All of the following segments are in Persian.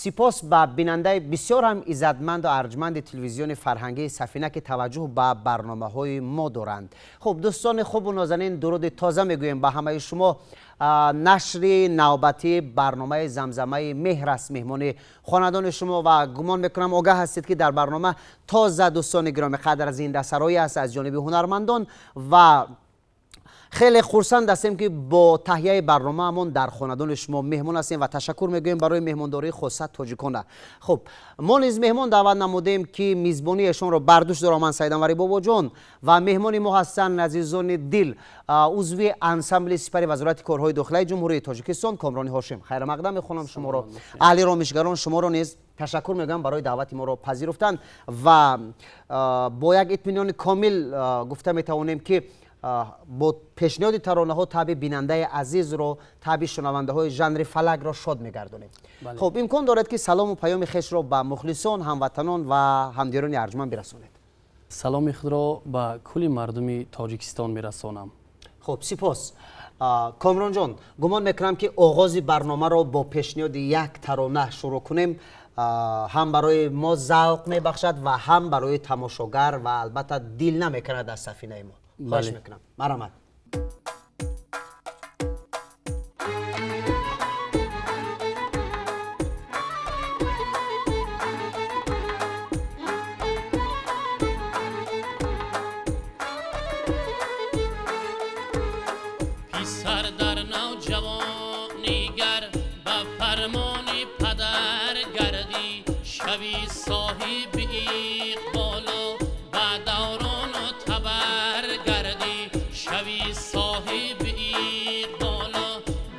سپاس به بیننده بسیار هم عزتمند و ارجمند تلویزیون فرهنگی سفینه که توجه به برنامه‌های ما دارند. خب دوستان خوب و نازنین، درود تازه میگویم به همه شما. نشر نوبتی برنامه زمزمه مهر است مهمان خوانندگان شما و گمان میکنم آگاه هستید که در برنامه تازه دوستان گرامی قدر از این دسترایی است از جانب هنرمندان و خیلی خرسند هستیم که با تهیه برنامه همون در خاندان شما مهمان هستیم و تشکر میگویم برای مهمانداری خصوص تاجیکانه. خب ما نیز مهمان دعوت نمودیم که میزبانی ایشون رو برداشت دارم من سید انوری بابا جان و مهمانی ما هستن عزیزان دل عضو انسامبل سپری وزارت کارهای داخلی جمهوری تاجیکستان کامران هاشم. خیر مقدم میخوانم شما رو. اهل رامشگران شما رو نیز تشکر میگم برای دعوت ما رو پذیرفتن و با یک اطمینان کامل گفته میتوانیم که با پیشنهاد ترانه ها تابع بیننده عزیز رو تابع شنونده های ژانر فلک را شاد میگردونیم. خب امکان دارد که سلام و پیام خویش را به مخلصان، هموطنان و همدیران ارجمند برسانید. سلام خود را به کل مردم تاجیکستان میرسانم. خب سپاس. کامران جان، گمان میکنم که آغاز برنامه را با پیشنهاد یک ترانه شروع کنیم. هم برای ما ذوق میبخشد و هم برای تماشاگر و البته دل نمیکند از سفینه ما. خواهش میکنم. مرحمت. پیسر در نوجوانیگر به فرمان پدر گردی شوی صاحب اقبال و دوران و تبر گردی شوی صاحب اقبال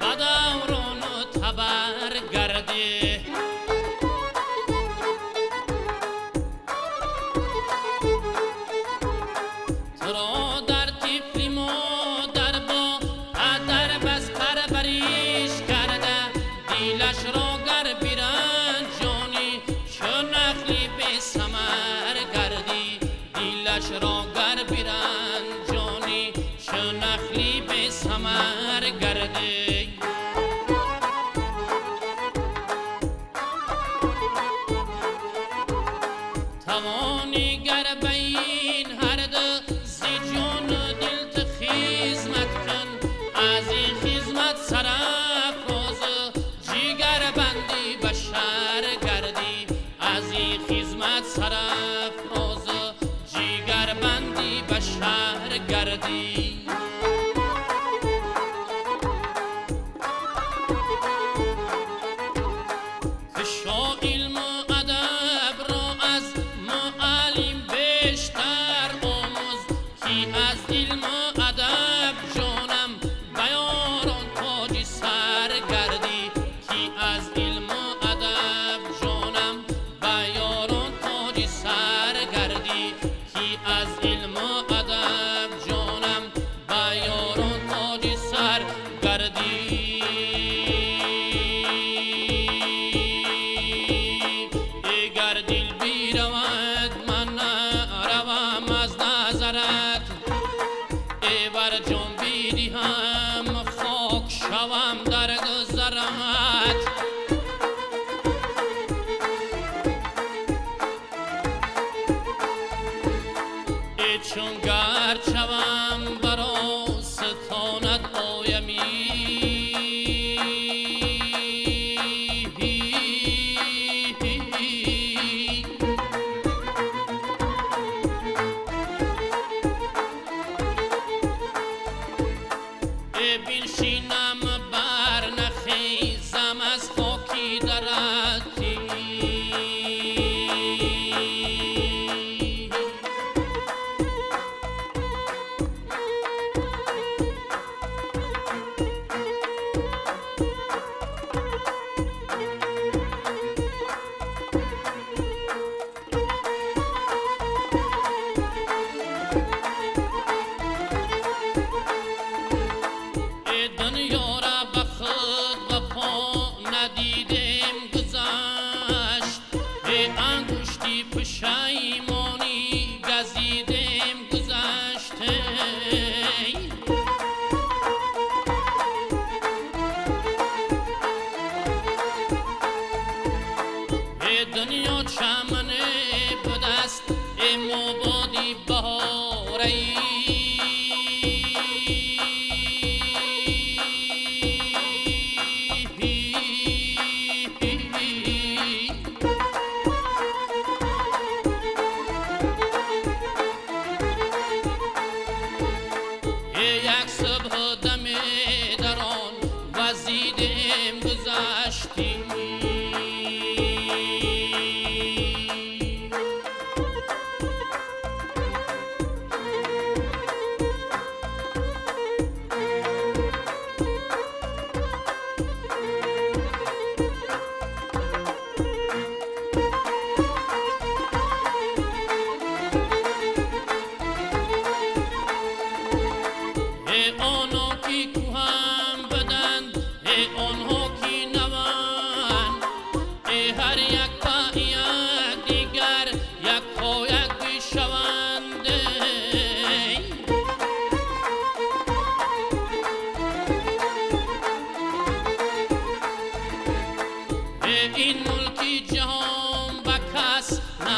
و دوران و تبر گردی ترا در طفلی مادر با پدر بس پرورش کرده دیلش را گر بیرن جانی چو نخلی به ثمر گردی دیلش را گر بیرن جانی چو نخلی به ثمر گردی توانی گر بین هر دو زی جان و دل تو خدمت کن از این خدمت سرافراز جیگر بندی بشر گردی از این خدمت سرافراز جیگر بندی بشر گردی فشا علم و ادب را از معلم بیشتر آموز کی از علم و ادب جانم بیاران تاج سر گردی کی از علم و ادب جانم بیاران تاج سر گردی کی از علم و ادب جانم بیاران تاج سر گردی اگر دل بیرود من روم از نظرت ایور جان بیدیم خاک شوم در گذرت ای چون گر شوم برا ستانت آیمی بنشینم بر نخیزم از خاکی درتی دنیا را به خود وفا ندیدیم گذشت به انگشتی پشیمانی گزیدیم گذشته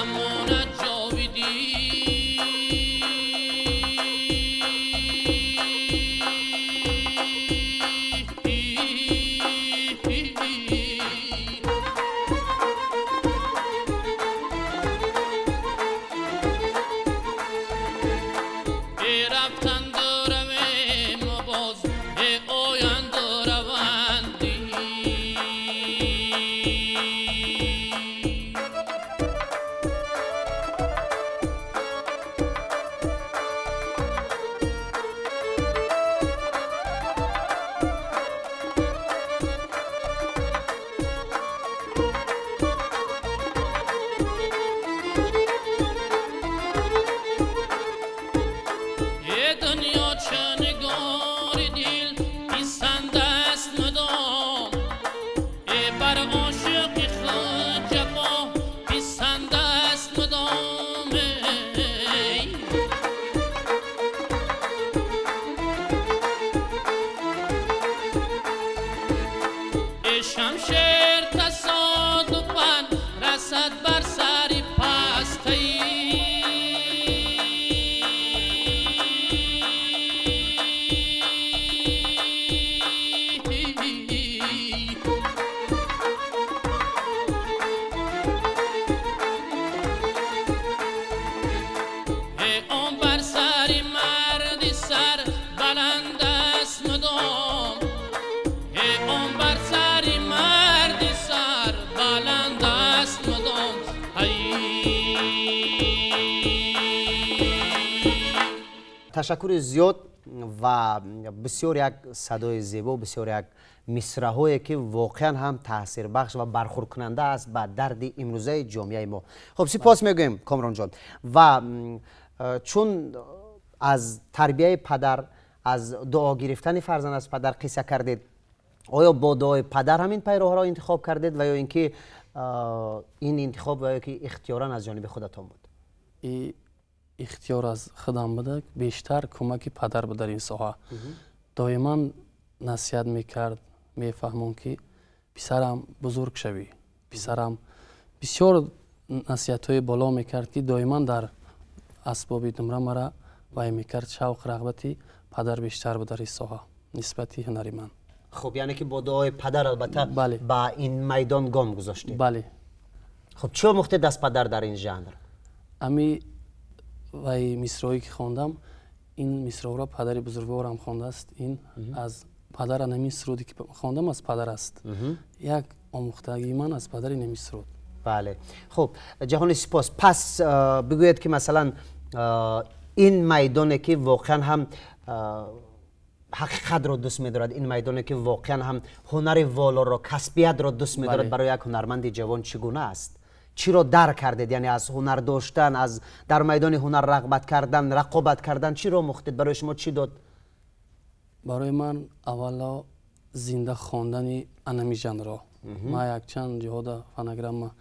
ماند جاویدی رفتن دارم ما باز آینده روندی دنیا چه نگار دل پیسنده است مدام بر عاشق خود جفا پیسنده است مدام شمشیر تصادفاً رسد بر سر پستی آن بر سر مرد سر بلند است مدام آن بر سر مرد سر بلند است مدام تشکر زیاد و بسیار یک صدای زیبا، بسیار یک مصرع‌هایی که واقعا هم تاثیر بخش و برخورد کننده است به درد امروزه جامعه ما. خب سپاس میگویم کامران جان. و چون از تربیت پدر، از دعا گرفتن فرزند از پدر قصه کردید، آیا با دعای پدر همین پیراه را انتخاب کردید و یا اینکه این انتخاب و یا که اختیارا از جانب خودتان بود؟ اختیار از خودم بوده، بیشتر کمک پدر بود در این ساحه. دائما نصیحت میکرد، میفهمون که پسرم بزرگ شوی. پسرم بسیار نصیحت های بالا میکرد که دائما در اسباب نمره مرا وای میکرد شوق رغبتی پدر بیشتر بود در این ساحه نسبتی هنری من. خب یعنی که با دعای پدر البته بله. با این میدان گام گذاشتید. بله. خب چه مخته دست پدر در این ژانر؟ امی وای مصرعی که خواندم، این مصرع را پدر بزرگوارم خوانده است. این از پدر نمی سرودی که خواندم از پدر است. یک آموختگی من از پدر نمی سرود. بله. خب جهانی سپاس. پس بگوید که مثلا این میدانی که واقعا هم حقیقت را دوست می‌دارد، این میدانی که واقعا هم هنر والا را، کسبیت را دوست می‌دارد، برای یک هنرمند جوان چگونه است؟ چی را درک کردید؟ یعنی از هنر داشتن، از در میدان هنر رغبت کردن، رقابت کردن، چی را مختید؟ برای شما چی داد؟ برای من اولا زنده خواندن انمی ژانر. ما یک چند جهاد فنگرام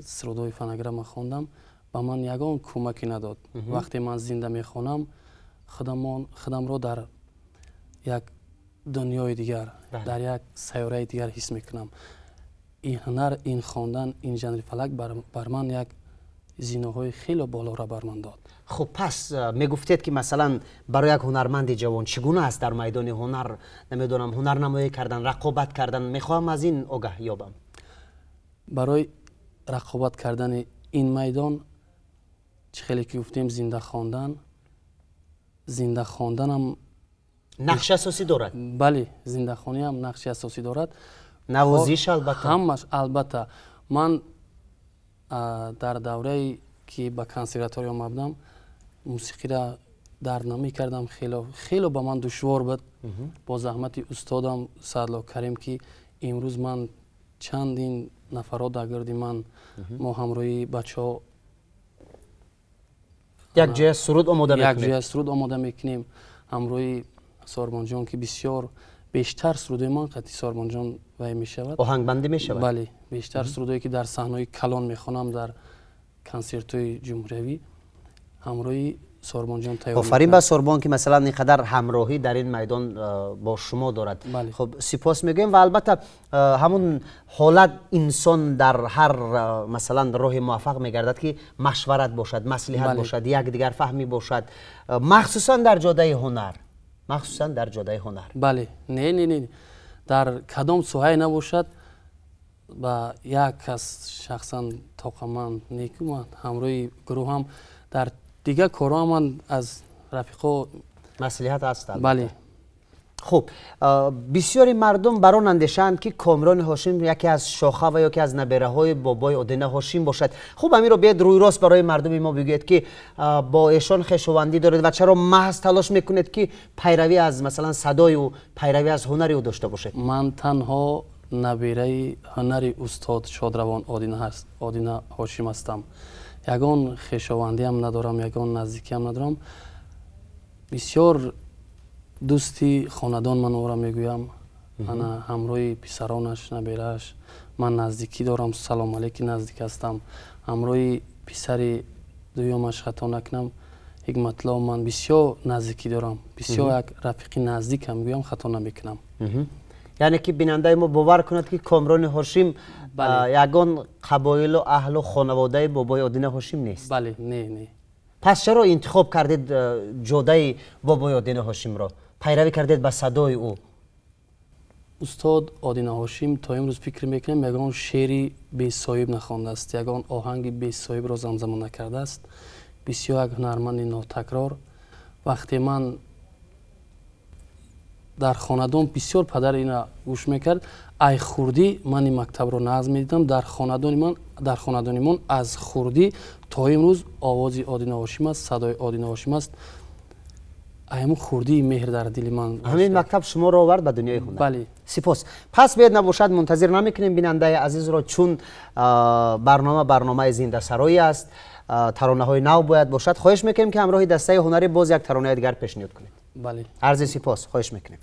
سرودای فنگرام خواندم، با من یگان کمکی نداد. وقتی من زنده میخوانم خودم را در یک دنیای دیگر، در یک سیاره دیگر حس میکنم. این هنر، این خواندن، این ژانر فلک بر من یک زینه‌های خیلی بالا را بر من داد. خب پس میگفتید که مثلا برای یک هنرمند جوان چگونه است در میدان هنر، نمیدونم، هنرنمایی کردن، رقابت کردن؟ میخوام از این آگاه یابم. برای رقابت کردن این میدان چه خیلی که گفتیم زنده خواندن هم نقش اساسی دارد. بله، زنده خوانی هم نقش اساسی دارد. نوازش البته. همش البته. من در دوره که به کنسرواتوریوم آمدم موسیقی را درک نمی‌کردم. خیلی با من دشوار بود. با زحمت استادم سعدالله کریم که امروز من چندین نفرات در گرد من، ما همراهی بچه‌ها یک جای سرود آماده میکنیم. همراهی سارمان جان که بسیار بیشتر سرودای من قطعی سارمان جان وای میشود، آهنگبندی میشود. بله، بیشتر سرودایی که در صحنه‌های کلان میخوانم در کنسرت‌های جمهوری، همراهی سوربان جان تیار آفرین به سوربان که مثلا اینقدر همراهی در این میدان با شما دارد. بله. خب سپاس میگیم و البته همون حالت انسان در هر مثلا راه موفق میگردد که مشورت باشد، مصلحت باشد، یک دیگر فهمی باشد، مخصوصا در جاده هنر. بله. نه در کدام سوهای نباشد با یک کس شخصا طاقتمند نیکو همروی گروه هم در دیگه کارها من از رفیقا مصلحت است. بله. خب بسیاری مردم بران اندیشند که کامران هاشم یکی از شاخه و یکی از نبره های بابای آدینه هاشم باشد. خب همین رو بیاید روی راست برای مردم ما بگوید که با ایشان خویشاوندی دارید و چرا محض تلاش میکنید که پیروی از مثلا صدای او، پیروی از هنری او داشته باشید؟ من تنها نبیره هنری استاد شادروان آدینه هاشم هستم. یگان خویشاوندی هم ندارم، یگان نزدیکی هم ندارم. بسیار دوستی خاندان من او را میگویم، من همراه پسرانش نبیرش من نزدیکی دارم. سلام علیکی نزدیک هستم. همراه پسر دویمش خطا نکنم حکمت‌الله من بسیار نزدیکی دارم. بسیار یک رفیقی نزدیک هم گویم خطا نمیکنم. یعنی که بیننده ما باور کند که کامران هاشم یگان قبایل و اهل و خانواده بابای آدینه هاشم نیست. بله. نه. پس چرا انتخاب کردید جاده بابای آدینه هاشم را؟ پیروی کردید به صدای او؟ استاد آدینه هاشم تا امروز فکر میکنم یگان شعری بی صاحب نخوانده است، یگان آهنگ بی صاحب را زمزمه نکرده است. بسیار یک هنرمند ناتکرار. وقتی من در خاندان بسیار پدر اینا گوش میکرد، ای خوردی من این مکتب رو نظم میدیدم. در خاندان من از خوردی تا امروز آواز آدینه هاشم است، صدای آدینه هاشم است. ایمو خوردی مهر در دل من. همین مکتب شما رو آورد به دنیای هنر. بله. سپاس. پس بیاید نباشد منتظر نمیکنیم بیننده عزیز را، چون برنامه زنده سرایی است، ترانه های نو باید باشد. خواهش میکنیم که همراه دسته هنری باز یک ترانه دیگر پیشنهاد کنید. بله. عرض سپاس. خواهش میکنیم.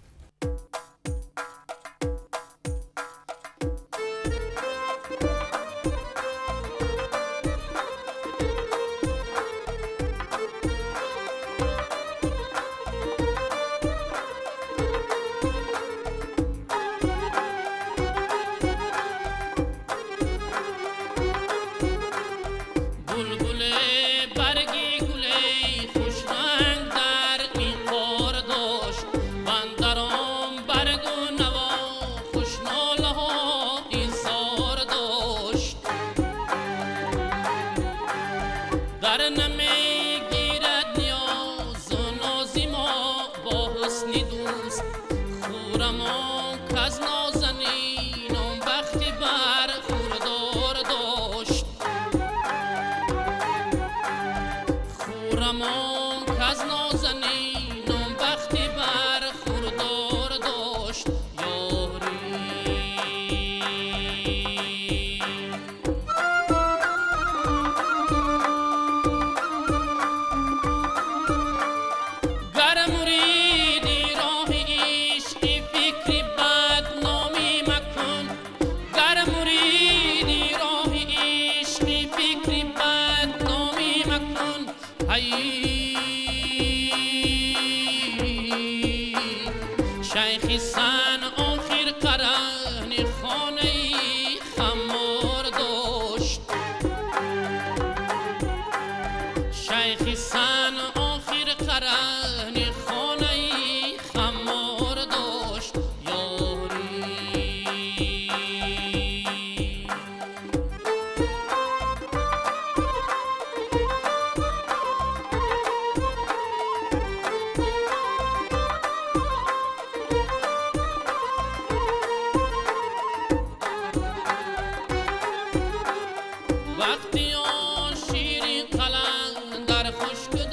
وقتی آن شیرین قلم در خشک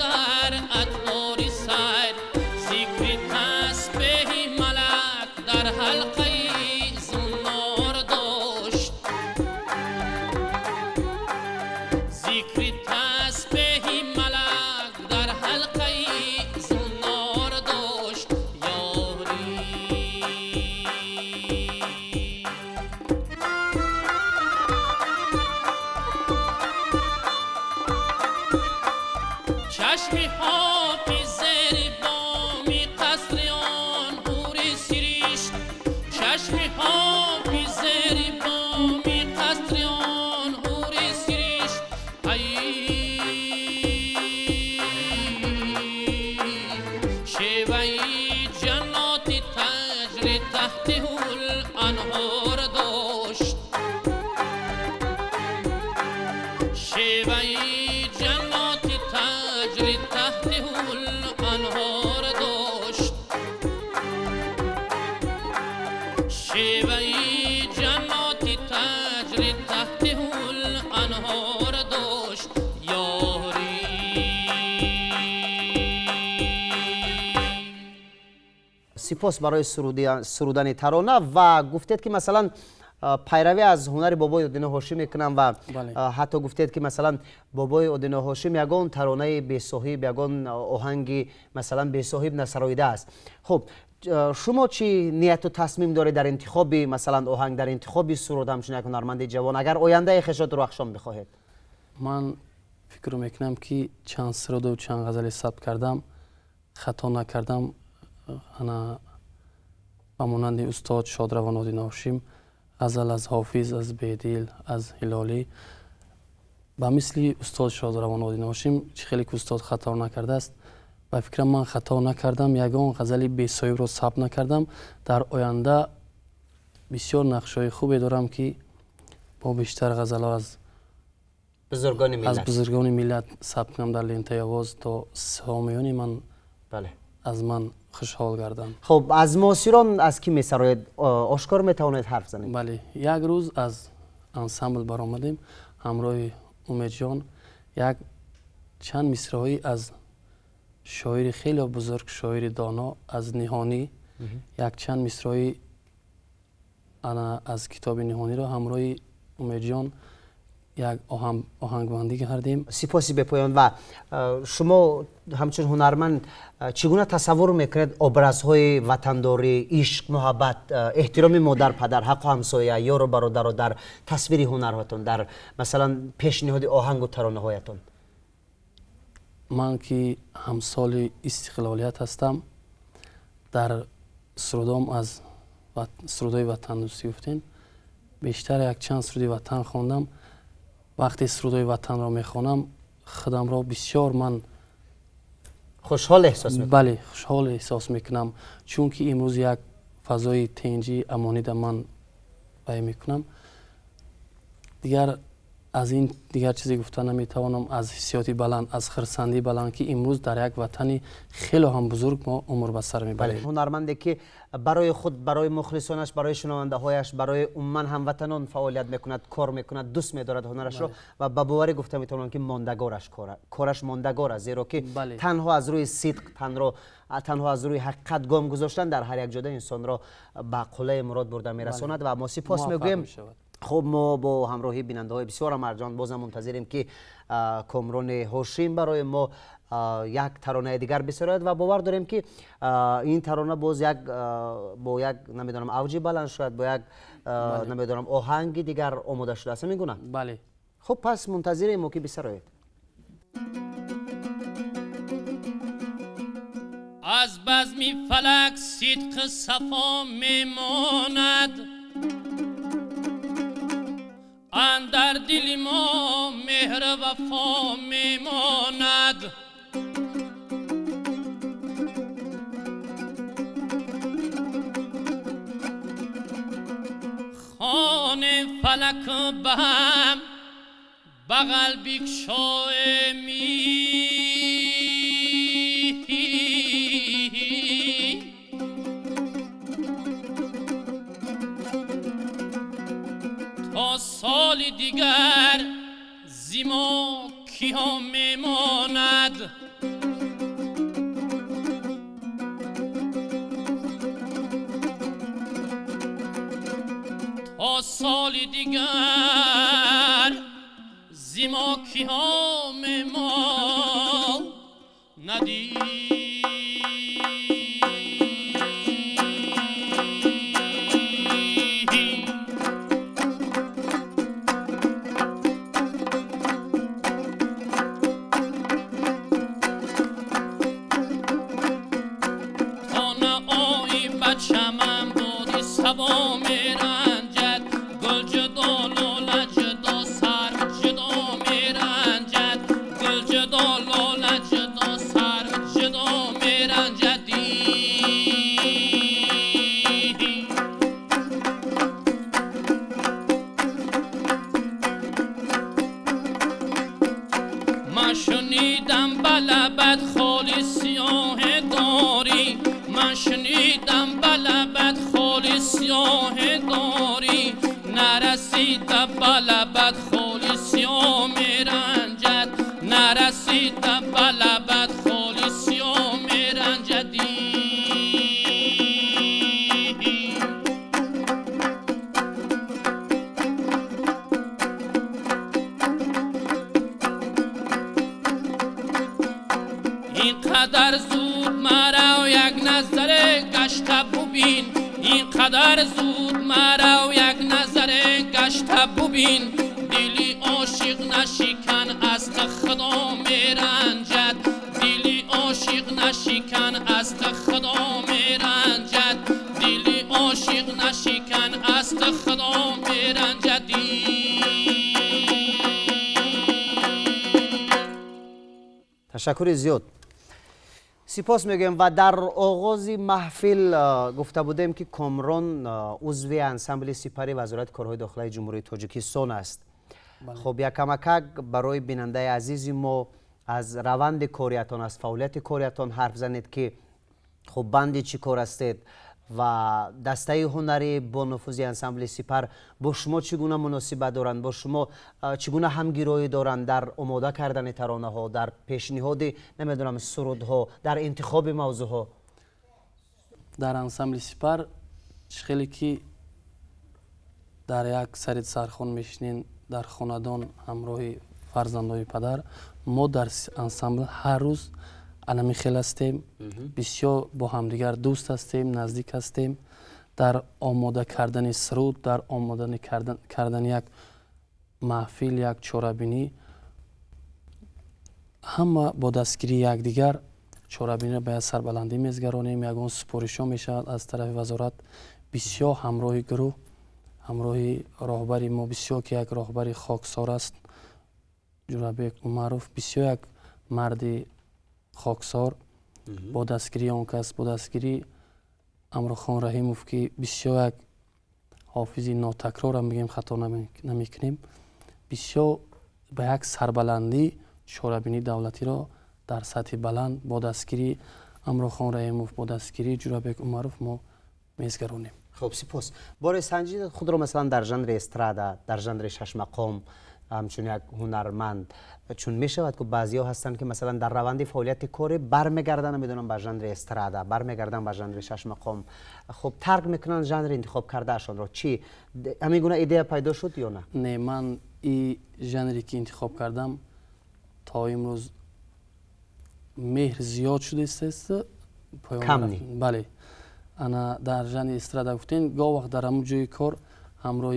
سپاس برای سرودن ترانه و گفتید که مثلا پیروی از هنر بابای اودینو هاشمی میکنم و حتی گفتید که مثلا بابای اودینو هاشمی یگان ترانه بی صاحب، یگان آهنگ مثلا بی صاحب نسرایده است. خب شما چی نیت و تصمیم دارید در انتخاب مثلا آهنگ، در انتخاب سرود همچون یک هنرمند جوان اگر آینده خشات رو اخشام بخواهید؟ من فکر میکنم که چند سرود و چند غزل ثبت کردم، خطا نکردم. انا با مانند استاد شادروان اودینو هاشم غزل از حافظ، از بیدیل، از هلالی با مثل استاد شادروان اودینو هاشم چه خیلی که استاد خطا نکرده است. و فکرم من خطا نکردم، یگان غزل بی صاحب رو ثبت نکردم. در آینده بسیار نقشای خوبی دارم که با بیشتر غزل‌ها از بزرگان ملت ثبت کنم در لنته آواز تا سامیان من از من خوشحال گردند. خب از معاصران از کی میسراید آشکار میتوانید حرف زنید؟ بله، یک روز از انسامبل برآمدیم همراه امید جان، یک چند مصرعی از شاعر خیلی بزرگ، شاعر دانا از نهانی، یک چند مصرعی انا از کتاب نهانی را همراه امید جان یک آهنگبندی کردیم. سپاسی به پایان. و شما همچون هنرمند چگونه تصور میکنید ابرازهای وطنداری، عشق، محبت، احترام مادر پدر، حق و همسایه، یار و برادر را در تصویر هنرهاتون، در مثلا پیشنهاد آهنگ و ترانه هایتون؟ من که همسال استقلالیت هستم، در سرودام از سرودای وطن دوستی گفتین، بیشتر یک چند سرودی وطن خواندم. وقتی سرودای وطن را میخوانم خودم را بسیار من خوشحال احساس میکنم. بله، خوشحال احساس میکنم، چون که امروز یک فضای تنجی امانی در من بیان میکنم. دیگر از این دیگر چیزی گفتن نمیتوانم. از حسیاتی بلند، از خرسندی بلند که امروز در یک وطنی خیلی هم بزرگ ما عمر به سر میبریم. هنرمندی که برای خود، برای مخلصانش، برای شنونده هایش، برای عموما هموطنان فعالیت میکند، کار میکند، دوست میدارد هنرش را و به باوری گفته میتونم که ماندگارش کارش ماندگار است، زیرا که تنها از روی صدق، تنها از روی حقیقت گام گذاشتن در هر یک جاده انسان را به قله مراد برده میرساند. و ما سپاس میگوییم. خب ما با همراهی بیننده های بسیار مرجان بازم منتظریم که کامران هاشم برای ما یک ترانه دیگر بسراید و باور داریم که این ترانه باز با یک نمیدونم اوجی بلند شد، با یک نمیدونم آهنگ دیگر آماده شده است. میگونم بله. خب پس منتظریم ما که بسراید. از بزمی فلک صدق صفا میماند، اندر دل ما مهر وفا میماند. خان فلک به هم بغل بکشای می تا سال دیگر زیما کیا میماند. تا سال دیگر زیما کیا میماند. من شنیدم بلبت خالی سیاه داری، من شنیدم بلبت خالی سیاه داری، نرسید بلبت خالی سیاه میرنجد، نرسید بلبت خالی سیاه میرنجدی. اینقدر زود مرا یک نظر گشته ببین اینقدر زود مرا یک نظر گشته ببین دلی عاشق نشکن از خدا میرنجد دلی عاشق نشکن از خدا میرنجد دلی عاشق نشکن از خدا میرنجد تشکر زیاد سپاس میگم و در آغاز محفل گفته بودیم که کامران عضو انسمبل سپری وزارت کارهای داخلی جمهوری تاجیکستان است. خب یک کمک برای بیننده عزیز ما از روند کاریتان از فعالیت کاریتان حرف زنید که خب بند چی کار هستید و دسته هنری با نفوذ انسمبل سپر با شما چگونه مناسبت دارند، با شما چگونه همگرایی دارند در آماده کردن ترانه ها، در پیشنهاد نمیدونم سرودها، در انتخاب موضوع ها؟ در انسمبل سپر خیلی که در یک سرید سرخون میشنین در خاندان همراه فرزندای پدر ما در انسمبل هر روز انمی خیل هستیم، بسیار با همدیگر دوست هستیم، نزدیک هستیم. در آماده کردن سرود، در آماده کردن یک محفل، یک چاره‌بینی، همه با دستگیری یکدیگر چاره‌بینی به سربلندی میزگرانیم. یگان سپارشا میشود از طرف وزارت. بسیار همراه گروه، همراه راهبری ما بسیار که یک راهبری خاکسار است، جورابک عمروف، بسیار یک مردی خاکسار، با دستگیری آن کس، با دستگیری امروخان رحیموف که بسیار یک حافظی ناتکرار هم بگیم خطا نمیکنیم، بسیار به یک سربلندی چاره‌بینی دولتی را در سطح بلند با دستگیری امروخان رحیموف، با دستگیری جورابک عمروف ما میزگرانیم. خب سپاس. بار سنجید خود را مثلا در ژانر استرادا، در ژانر شش مقام همچون یک هنرمند، چون می شود که بعضی ها هستند که مثلا در روند فعالیت کاری برمیگردن میدونم به ژانر استرادا، برمیگردن به ژانر شش مقام، خب ترک میکنن ژانر انتخاب کرده اشان را. چی همین گونه ایده پیدا شد یا نه؟ نه، من این ژانری که انتخاب کردم تا امروز مهر زیاد شده است، کم نی. بله، انا در ژانر استرادا گفتین گاه وقت در همون جای کار همراه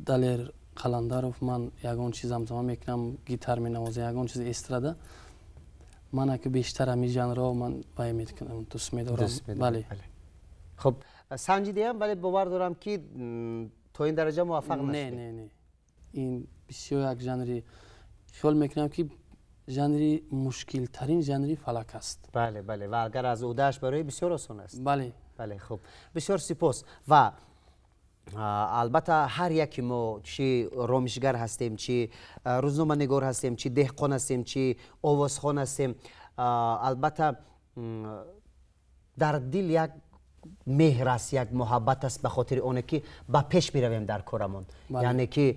دلیر قلندروف من یگان چیز همزمان میکنم، گیتار مینوازم، یگان چیز استرادا. من که بیشتر همین ژانر را من وای میکنم، دوست میدارم. بله. خب سنجیده ام، ولی باور دارم که تا این درجه موفق نشدید. نه این بسیار یک ژانری خیال میکنم که ژانری مشکل ترین ژانری فلک است. بله و اگر از اودش برای بسیار آسان است. بله. خب بسیار سپاس. و البته هر یکی ما چی رامشگر هستیم، چی روزنامه نگار هستیم، چی دهقان هستیم، چی آوازخوان هستیم، البته در دل یک مهر است، یک محبت است به خاطر اونه که به پیش میرویم در کارمون. یعنی که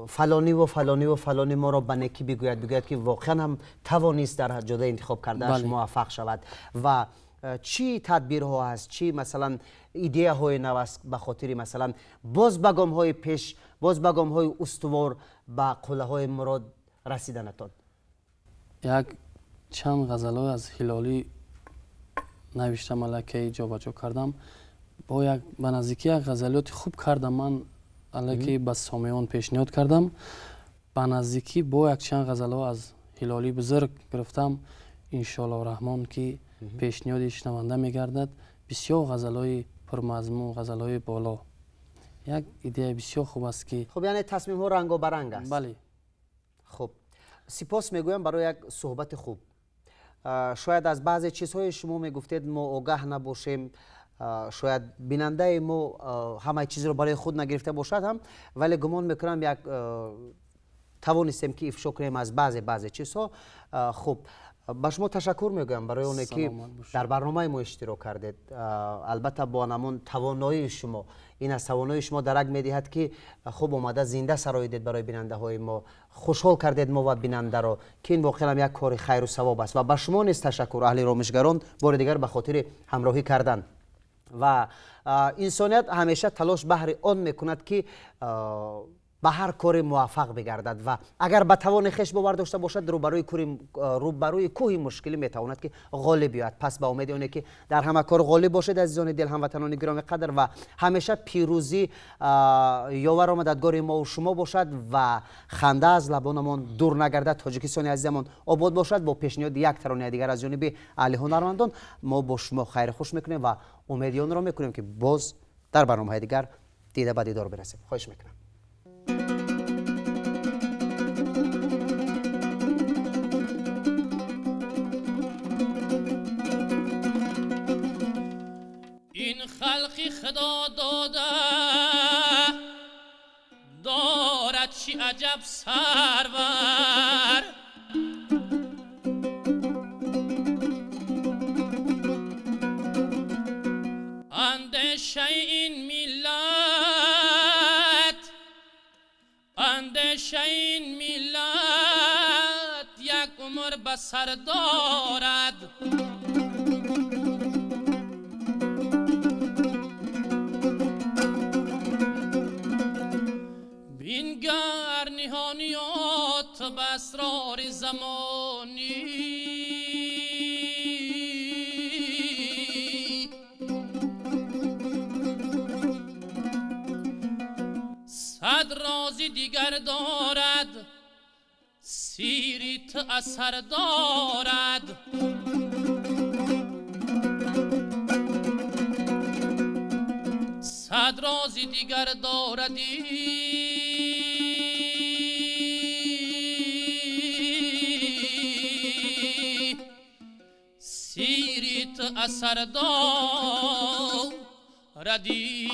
فلانی و فلانی و فلانی ما را به نکی بگوید که واقعا هم توانست در جدا انتخاب کردهش موفق شود. و چی تدبیرها هست، چی مثلا ایده های نو است به خاطر مثلا باز به گام های پیش، باز به گام های استوار به قله های مراد رسیدنتان؟ یک چند غزل از هلالی نوشتم، الکی جابجا کردم، با یک به نزدیکی یک غزلیات خوب کردم. من الکی به سامیان پیشنهاد کردم، به نزدیکی با یک چند غزل از هلالی بزرگ گرفتم، انشالله رحمان که پیشنهاد شنونده میگردد. بسیار غزلای پرمضمون، غزلای بالا، یک ایده بسیار خوب است که خب یعنی تصمیم ها رنگ و برنگ است. بله. خب سپاس میگویم برای یک صحبت خوب. شاید از بعضی چیزهای شما میگفتید ما آگاه نباشیم، شاید بیننده ما همه چیز رو برای خود نگرفته باشد هم، ولی گمان میکنم یک توانستیم که افشا کنیم از بعضی چیزها. خب با شما تشکر میگم برای اونه که در برنامه ما اشتراک کردید. البته با نمون توانایی شما، این از توانایی شما درک میدهد که خوب اومده زنده سرایدید برای بیننده های ما، خوشحال کردید ما و بیننده رو، که این واقعا هم یک کار خیر و ثواب است. و با شما نیز تشکر اهل رامشگران بار دیگر به خاطر همراهی کردن. و انسانیت همیشه تلاش بهر آن میکند که به هر کار موفق بگردد و اگر به توان خویش باور داشته باشد روبروی کوه مشکلی میتواند که غالب بیاید. پس با امید اونه که در همه کار غالب باشد عزیزان دل، هموطنان گرامی قدر، و همیشه پیروزی یاور و مددگار ما و شما باشد و خنده از لبانمان دور نگردد. تاجیکستان عزیزمان آباد باشد. با پیشنهاد یک ترانه دیگر از جانب علی هنرمندان ما با شما خیر خوش میکنیم و امیدیان را میکنیم که باز در برنامه‌های دیگر دیده به دیدار برسیم. خواهش میکنم. این خلقی خدا داده دارد چی عجب سرور، اندیشه این ملت یک عمر بسر دارد. بینگر نهانیات به اسرار زمانی، صد رازی دیگر دارد سیریت اثر دارد. صد رازی دیگر داردی سیریت اثر داردی.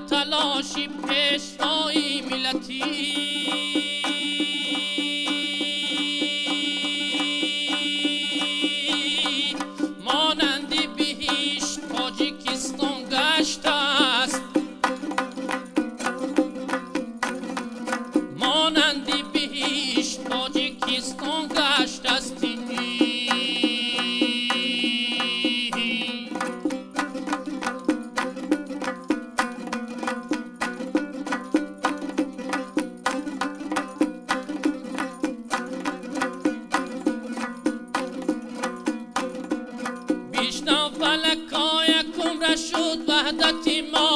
تلاشی پیشوای ملتی مانندی بهشت تاجیکستان گشت است، مانندی بهشت تاجیکستان گشت است. شد وحدت ما